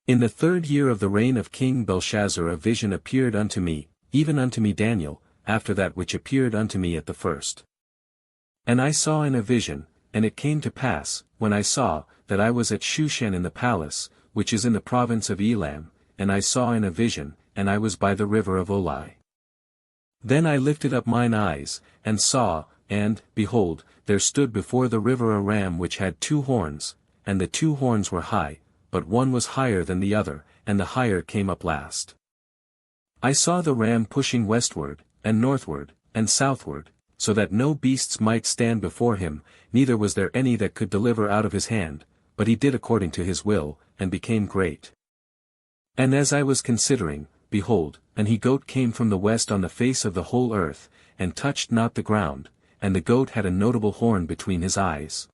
In the 3rd year of the reign of King Belshazzar a vision appeared unto me, even unto me Daniel, after that which appeared unto me at the first. And I saw in a vision, and it came to pass, when I saw, that I was at Shushan in the palace, which is in the province of Elam, and I saw in a vision, and I was by the river of Olai. Then I lifted up mine eyes, and saw, and, behold, there stood before the river a ram which had 2 horns, and the 2 horns were high, but one was higher than the other, and the higher came up last. I saw the ram pushing westward, and northward, and southward, so that no beasts might stand before him, neither was there any that could deliver out of his hand, but he did according to his will, and became great. And as I was considering, behold, an he-goat came from the west on the face of the whole earth, and touched not the ground, and the goat had a notable horn between his eyes.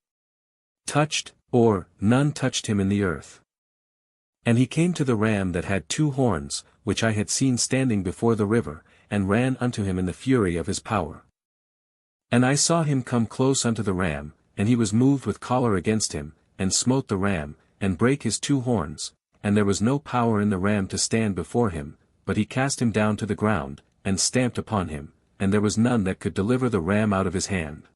Touched, or, none touched him in the earth. And he came to the ram that had 2 horns, which I had seen standing before the river, and ran unto him in the fury of his power. And I saw him come close unto the ram, and he was moved with choler against him, and smote the ram, and brake his 2 horns, and there was no power in the ram to stand before him, but he cast him down to the ground, and stamped upon him, and there was none that could deliver the ram out of his hand.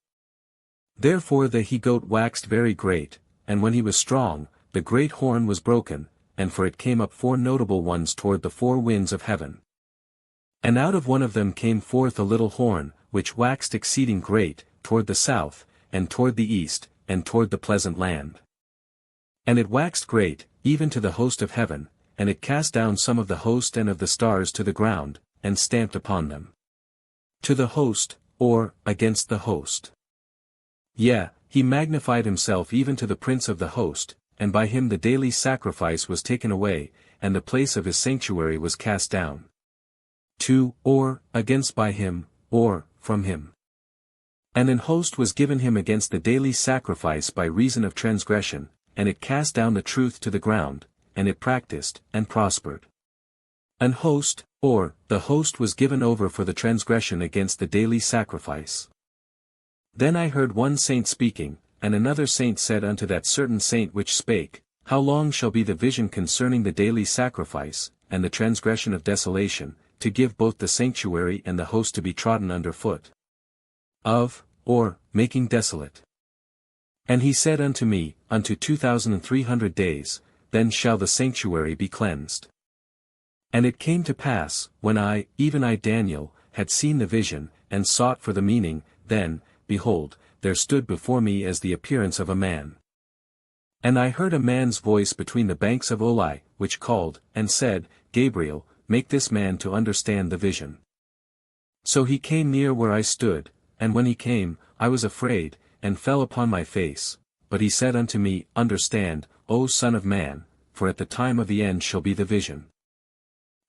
Therefore the he-goat waxed very great, and when he was strong, the great horn was broken, and for it came up 4 notable ones toward the 4 winds of heaven. And out of one of them came forth a little horn, which waxed exceeding great, toward the south, and toward the east, and toward the pleasant land. And it waxed great, even to the host of heaven, and it cast down some of the host and of the stars to the ground, and stamped upon them. To the host, or, against the host. Yea, he magnified himself even to the prince of the host, and by him the daily sacrifice was taken away, and the place of his sanctuary was cast down. To, or, against by him, or, from him. And an host was given him against the daily sacrifice by reason of transgression, and it cast down the truth to the ground, and it practiced, and prospered. An host, or, the host was given over for the transgression against the daily sacrifice. Then I heard one saint speaking, and another saint said unto that certain saint which spake, How long shall be the vision concerning the daily sacrifice, and the transgression of desolation, to give both the sanctuary and the host to be trodden under foot? Of, or, making desolate. And he said unto me, Unto 2,300 days, then shall the sanctuary be cleansed. And it came to pass, when I, even I Daniel, had seen the vision, and sought for the meaning, then, behold, there stood before me as the appearance of a man. And I heard a man's voice between the banks of Olai, which called, and said, Gabriel, make this man to understand the vision. So he came near where I stood, and when he came, I was afraid, and fell upon my face, but he said unto me, Understand, O Son of Man, for at the time of the end shall be the vision.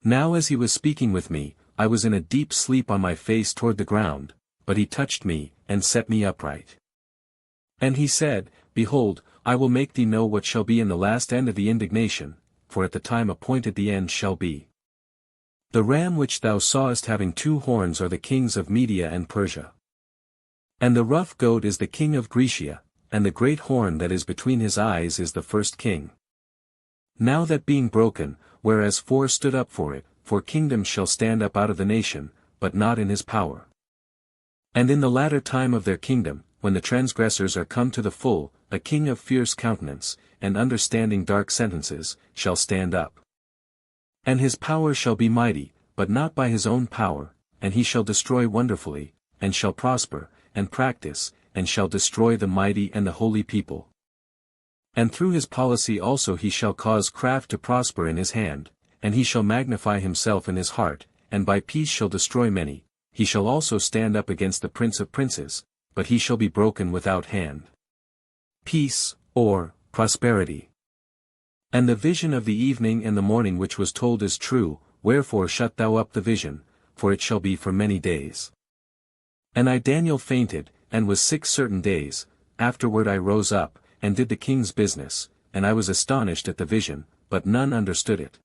Now as he was speaking with me, I was in a deep sleep on my face toward the ground, but he touched me, and set me upright. And he said, Behold, I will make thee know what shall be in the last end of the indignation, for at the time appointed the end shall be. The ram which thou sawest having 2 horns are the kings of Media and Persia. And the rough goat is the king of Grecia, and the great horn that is between his eyes is the first king. Now that being broken, whereas 4 stood up for it, 4 kingdoms shall stand up out of the nation, but not in his power. And in the latter time of their kingdom, when the transgressors are come to the full, a king of fierce countenance, and understanding dark sentences, shall stand up. And his power shall be mighty, but not by his own power, and he shall destroy wonderfully, and shall prosper, and practice, and shall destroy the mighty and the holy people. And through his policy also he shall cause craft to prosper in his hand, and he shall magnify himself in his heart, and by peace shall destroy many. He shall also stand up against the prince of princes, but he shall be broken without hand. Peace, or, prosperity. And the vision of the evening and the morning which was told is true, wherefore shut thou up the vision, for it shall be for many days. And I Daniel fainted, and was sick certain days. Afterward I rose up, and did the king's business, and I was astonished at the vision, but none understood it.